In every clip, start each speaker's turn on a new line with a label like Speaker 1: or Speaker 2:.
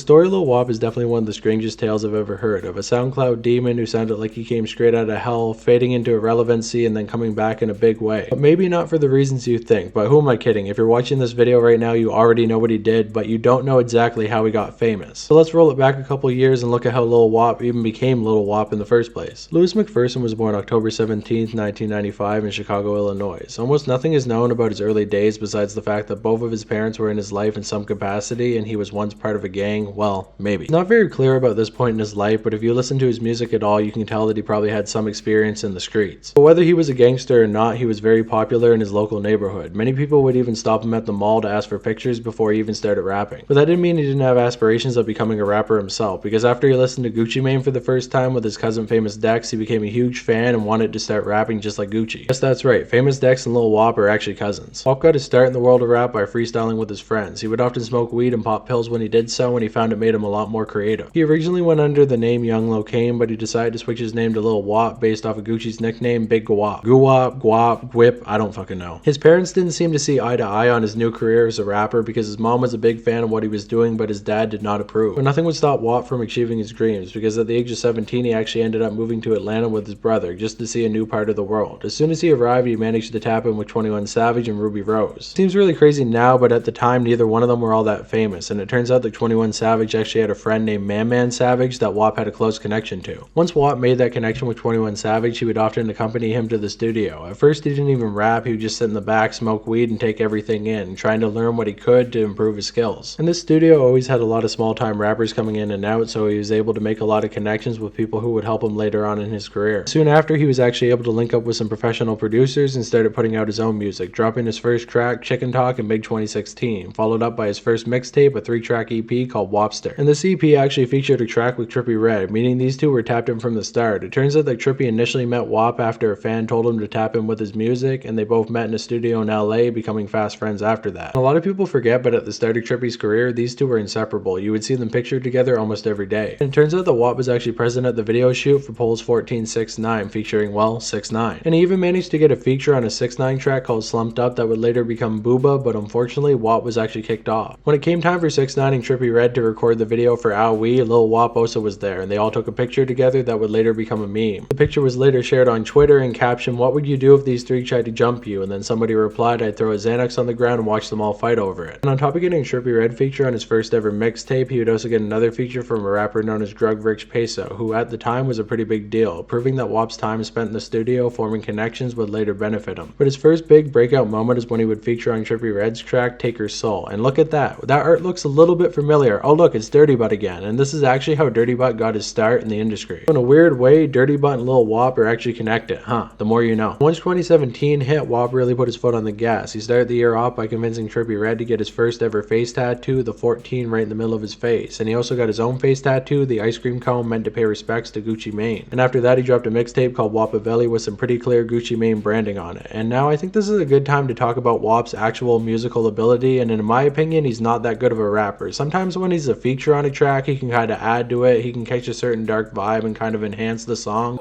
Speaker 1: story of Lil Wop is definitely one of the strangest tales I've ever heard, of a SoundCloud demon who sounded like he came straight out of hell, fading into irrelevancy and then coming back in a big way. But maybe not for the reasons you think, but who am I kidding? If you're watching this video right now, you already know what he did, but you don't know exactly how he got famous. So let's roll it back a couple years and look at how Lil Wop even became Lil Wop in the first place. Louis McPherson was born October 17th, 1995 in Chicago, Illinois. Almost nothing is known about his early days besides the fact that both of his parents were in his life in some capacity and he was once part of a gang. Well, maybe. It's not very clear about this point in his life, but if you listen to his music at all, you can tell that he probably had some experience in the streets. But whether he was a gangster or not, he was very popular in his local neighborhood. Many people would even stop him at the mall to ask for pictures before he even started rapping. But that didn't mean he didn't have aspirations of becoming a rapper himself, because after he listened to Gucci Mane for the first time with his cousin Famous Dex, he became a huge fan and wanted to start rapping just like Gucci. Yes, that's right, Famous Dex and Lil Wop are actually cousins. Wop got his start in the world of rap by freestyling with his friends. He would often smoke weed and pop pills when he did so, and he found it made him a lot more creative. He originally went under the name Young Locaine, but he decided to switch his name to Lil Wop based off of Gucci's nickname Big Guap. Guap, Guap, Whip, I don't fucking know. His parents didn't seem to see eye to eye on his new career as a rapper because his mom was a big fan of what he was doing, but his dad did not approve. But nothing would stop Wop from achieving his dreams, because at the age of 17 he actually ended up moving to Atlanta with his brother just to see a new part of the world. As soon as he arrived, he managed to tap in with 21 Savage and Ruby Rose. Seems really crazy now, but at the time neither one of them were all that famous, and it turns out that 21 Savage actually had a friend named Man Savage that Wop had a close connection to. Once Wop made that connection with 21 Savage, he would often accompany him to the studio. At first he didn't even rap, he would just sit in the back, smoke weed, and take everything in, trying to learn what he could to improve his skills. And this studio always had a lot of small time rappers coming in and out, so he was able to make a lot of connections with people who would help him later on in his career. Soon after, he was actually able to link up with some professional producers and started putting out his own music, dropping his first track, Chicken Talk, in mid-2016, followed up by his first mixtape, a 3-track EP called Wopster. And this EP actually featured a track with Trippie Redd, meaning these two were tapped in from the start. It turns out that Trippie initially met Wop after a fan told him to tap in with his music, and they both met in a studio in LA, becoming fast friends after that. A lot of people forget, but at the start of Trippie's career, these two were inseparable. You would see them pictured together almost every day. And it turns out that Wop was actually present at the video shoot for Pole's 1469, featuring, well, 6ix9ine. And he even managed to get a feature on a 6ix9ine track called Slumped Up that would later become Booba, but unfortunately Wop was actually kicked off. When it came time for 6ix9ine and Trippie Redd to record the video for Ow Wee, Lil Wop also was there, and they all took a picture together that would later become a meme. The picture was later shared on Twitter and captioned, "What would you do if these three tried to jump you?" And then somebody replied, "I'd throw a Xanax on the ground and watch them all fight over it." And on top of getting a Trippie Redd feature on his first ever mixtape, he would also get another feature from a rapper known as Drug Rich Peso, who at the time was a pretty big deal, proving that Wop's time spent in the studio forming connections would later benefit him. But his first big breakout moment is when he would feature on Trippie Redd's track Take Her Soul. And look at that. That art looks a little bit familiar. Oh look, it's Dirty Butt again. And this is actually how Dirty Butt got his start in the industry. In a weird way, Dirty Butt and Lil Wop are actually connected, huh? The more you know. Once 2017 hit, Wop really put his foot on the gas. He started the year off by convincing Trippie Redd to get his first ever face tattoo, the 14 right in the middle of his face. And he also got his own face tattoo, the ice cream cone meant to pay respects to Gucci Mane. And after that, he dropped a mixtape called Wopavelli with some pretty clear Gucci Mane branding on it. And now I think this is a good time to talk about Wop's actual musical ability, and in my opinion, he's not that good of a rapper. Sometimes when he's a feature on a track, he can kind of add to it, he can catch a certain dark vibe and kind of enhance the song.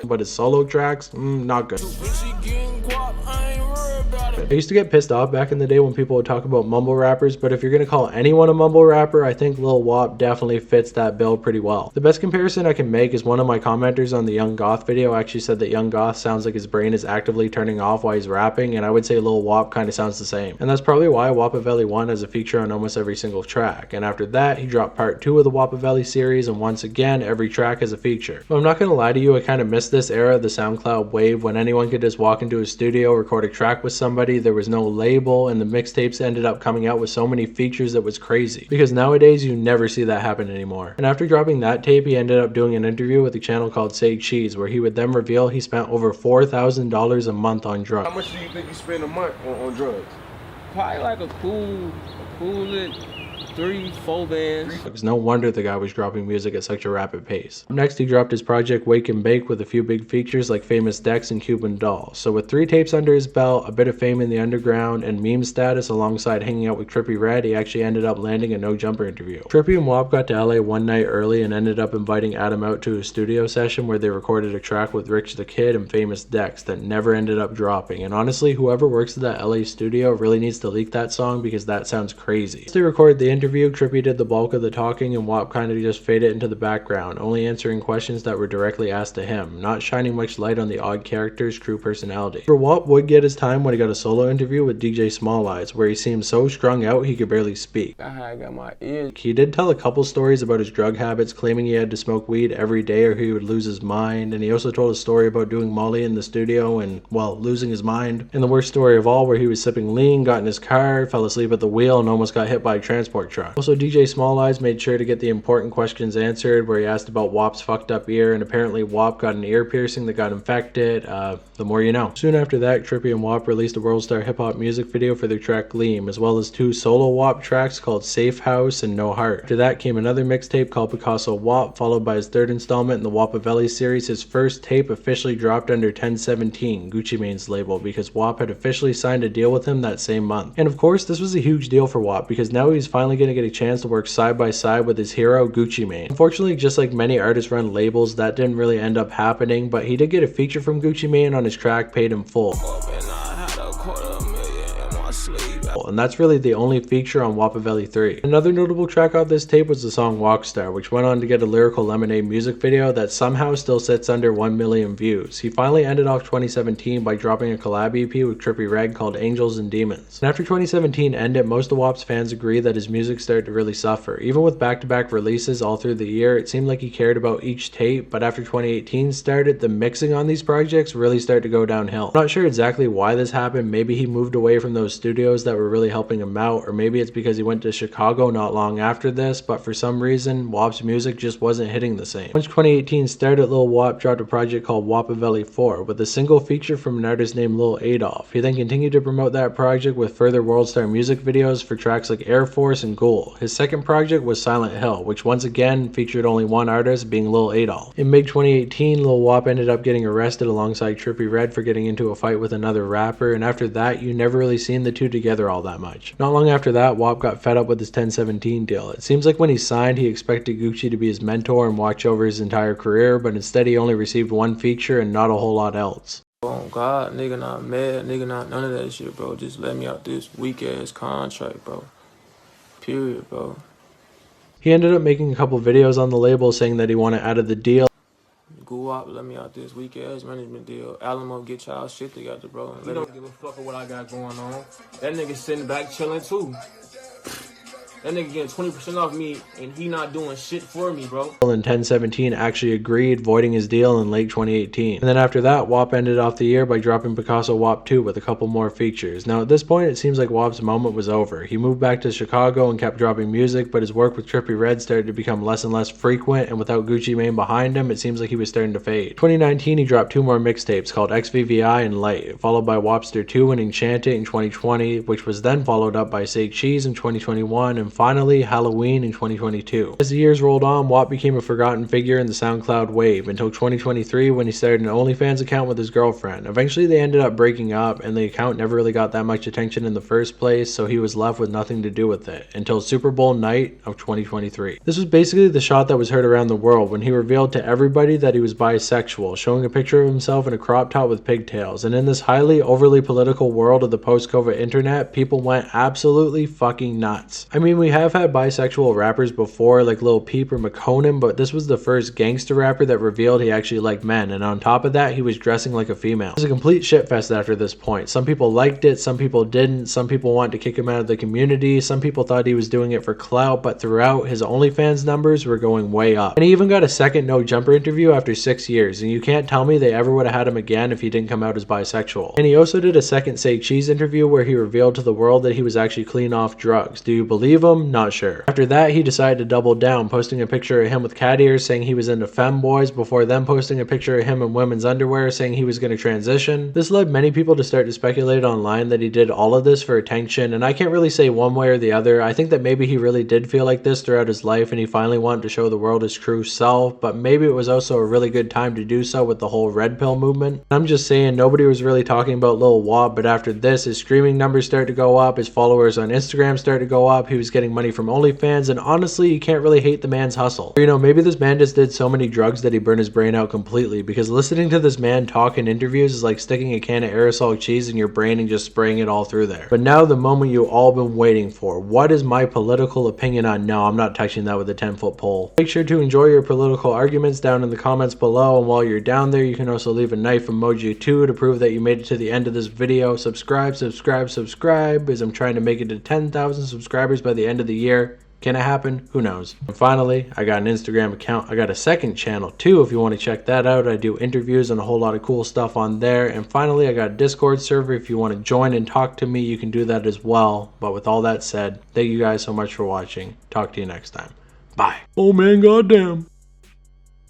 Speaker 1: But his solo tracks, not good. I used to get pissed off back in the day when people would talk about mumble rappers, but if you're gonna call anyone a mumble rapper, I think Lil Wop definitely fits that bill pretty well. The best comparison I can make is one of my commenters on the Young Goth video actually said that Young Goth sounds like his brain is actively turning off while he's rapping, and I would say Lil Wop kind of sounds the same. And that's probably why Wopavelli 1 has a feature on almost every single track. And after that, he dropped part 2 of the Wopavelli series, and once again, every track has a feature. But I'm not gonna lie to you, I kind of missed this era of the SoundCloud Wave when anyone could just walk into a studio, record a track with somebody, there was no label, and the mixtapes ended up coming out with so many features that was crazy. Because nowadays, you never see that happen anymore. And after dropping that tape, he ended up doing an interview with a channel called Say Cheese, where he would then reveal he spent over $4,000 a month on drugs.
Speaker 2: How much do you think you spend a month on drugs?
Speaker 3: Probably like a cool
Speaker 2: 3-4 bands.
Speaker 1: It's no wonder the guy was dropping music at such a rapid pace. Next, he dropped his project Wake and Bake with a few big features like Famous Dex and Cuban Doll. So with 3 tapes under his belt, a bit of fame in the underground, and meme status alongside hanging out with Trippie Redd, he actually ended up landing a No Jumper interview. Trippie and WAP got to LA one night early and ended up inviting Adam out to a studio session where they recorded a track with Rich the Kid and Famous Dex that never ended up dropping. And honestly, whoever works at that LA studio really needs to leak that song because that sounds crazy. Once they recorded the interview, Trippie did the bulk of the talking and WAP kind of just faded into the background, only answering questions that were directly asked to him, not shining much light on the odd character's true personality. For WAP would get his time when he got a solo interview with DJ Small Eyes, where he seemed so strung out he could barely speak.
Speaker 2: I got my ears.
Speaker 1: He did tell a couple stories about his drug habits, claiming he had to smoke weed every day or he would lose his mind, and he also told a story about doing Molly in the studio and, well, losing his mind. And the worst story of all, where he was sipping lean, got in his car, fell asleep at the wheel, and almost got hit by a transport truck. Also, DJ Small Eyes made sure to get the important questions answered, where he asked about WAP's fucked up ear, and apparently WAP got an ear piercing that got infected. The more you know. Soon after that, Trippie and WAP released a World Star hip hop music video for their track Gleam, as well as 2 solo WAP tracks called Safe House and No Heart. After that came another mixtape called Picasso WAP, followed by his 3rd installment in the Wapavelli series. His first tape officially dropped under 1017, Gucci Mane's label, because WAP had officially signed a deal with him that same month. And of course, this was a huge deal for WAP because now he's finally going to get a chance to work side by side with his hero Gucci Mane. Unfortunately, just like many artists run labels, that didn't really end up happening, but he did get a feature from Gucci Mane on his track Paid in Full. And that's really the only feature on Wapavelli 3. Another notable track off this tape was the song Walkstar, which went on to get a Lyrical Lemonade music video that somehow still sits under 1 million views. He finally ended off 2017 by dropping a collab EP with Trippie Redd called Angels and Demons. And after 2017 ended, most of WAP's fans agree that his music started to really suffer. Even with back-to-back releases all through the year, it seemed like he cared about each tape, but after 2018 started, the mixing on these projects really started to go downhill. I'm not sure exactly why this happened. Maybe he moved away from those studios that were really helping him out, or maybe it's because he went to Chicago not long after this, but for some reason WAP's music just wasn't hitting the same. Once 2018 started, Lil WAP dropped a project called Wapavelli 4 with a single feature from an artist named Lil Adolf. He then continued to promote that project with further World Star music videos for tracks like Air Force and Ghoul. His second project was Silent Hill, which once again featured only one artist, being Lil Adolf. In mid 2018, Lil WAP ended up getting arrested alongside Trippie Redd for getting into a fight with another rapper, and after that you never really seen the two together all that much. Not long after that, WAP got fed up with his 1017 deal. It seems like when he signed, he expected Gucci to be his mentor and watch over his entire career, but instead he only received one feature and not a whole lot else.
Speaker 2: Oh God, nigga not mad, nigga not none of that shit, bro. Just let me out this weak ass contract, bro. Period, bro.
Speaker 1: He ended up making a couple videos on the label saying that he wanted out of the deal.
Speaker 2: Go up, let me out this weak ass management deal. Alamo, get y'all shit together, bro. You don't give a fuck of what I got going on. That nigga sitting back chilling too. That nigga getting 20% off me, and he not doing shit for me, bro.
Speaker 1: And 1017 actually agreed, voiding his deal in late 2018. And then after that, WAP ended off the year by dropping Picasso WAP 2 with a couple more features. Now at this point, it seems like WAP's moment was over. He moved back to Chicago and kept dropping music, but his work with Trippie Redd started to become less and less frequent, and without Gucci Mane behind him, it seems like he was starting to fade. 2019, he dropped 2 more mixtapes called XVVI and Light, followed by Wapster 2 and Enchant It in 2020, which was then followed up by Say Cheese in 2021, and finally Halloween in 2022. As the years rolled on, WAP became a forgotten figure in the SoundCloud Wave until 2023 when he started an OnlyFans account with his girlfriend. Eventually they ended up breaking up and the account never really got that much attention in the first place, so he was left with nothing to do with it until Super Bowl night of 2023. This was basically the shot that was heard around the world when he revealed to everybody that he was bisexual, showing a picture of himself in a crop top with pigtails. And in this highly overly political world of the post-COVID internet, people went absolutely fucking nuts. I mean, we have had bisexual rappers before like Lil Peep or McConan, but this was the first gangster rapper that revealed he actually liked men, and on top of that he was dressing like a female. It was a complete shitfest after this point. Some people liked it, some people didn't, some people wanted to kick him out of the community, some people thought he was doing it for clout, but throughout his OnlyFans numbers were going way up. And he even got a second No Jumper interview after 6 years, and you can't tell me they ever would have had him again if he didn't come out as bisexual. And he also did a second Say Cheese interview where he revealed to the world that he was actually clean off drugs. Do you believe them? Not sure. After that, he decided to double down, posting a picture of him with cat ears saying he was into femboys, before then posting a picture of him in women's underwear saying he was going to transition. This led many people to start to speculate online that he did all of this for attention, and I can't really say one way or the other. I think that maybe he really did feel like this throughout his life and he finally wanted to show the world his true self, but maybe it was also a really good time to do so with the whole red pill movement. I'm just saying, nobody was really talking about Lil Wap, but after this, his streaming numbers started to go up, his followers on Instagram started to go up, he was getting money from OnlyFans, and honestly, you can't really hate the man's hustle. Or, you know, maybe this man just did so many drugs that he burned his brain out completely, because listening to this man talk in interviews is like sticking a can of aerosol cheese in your brain and just spraying it all through there. But now the moment you all been waiting for. What is my political opinion on? No, I'm not touching that with a 10-foot pole. Make sure to enjoy your political arguments down in the comments below, and while you're down there, you can also leave a knife emoji too to prove that you made it to the end of this video. Subscribe, as I'm trying to make it to 10,000 subscribers by the end of the year. Can it happen? Who knows? And finally, I got an Instagram account. I got a second channel too if you want to check that out. I do interviews and a whole lot of cool stuff on there. And finally, I got a Discord server. If you want to join and talk to me, you can do that as well. But with all that said, thank you guys so much for watching. Talk to you next time. Bye. Oh man, goddamn.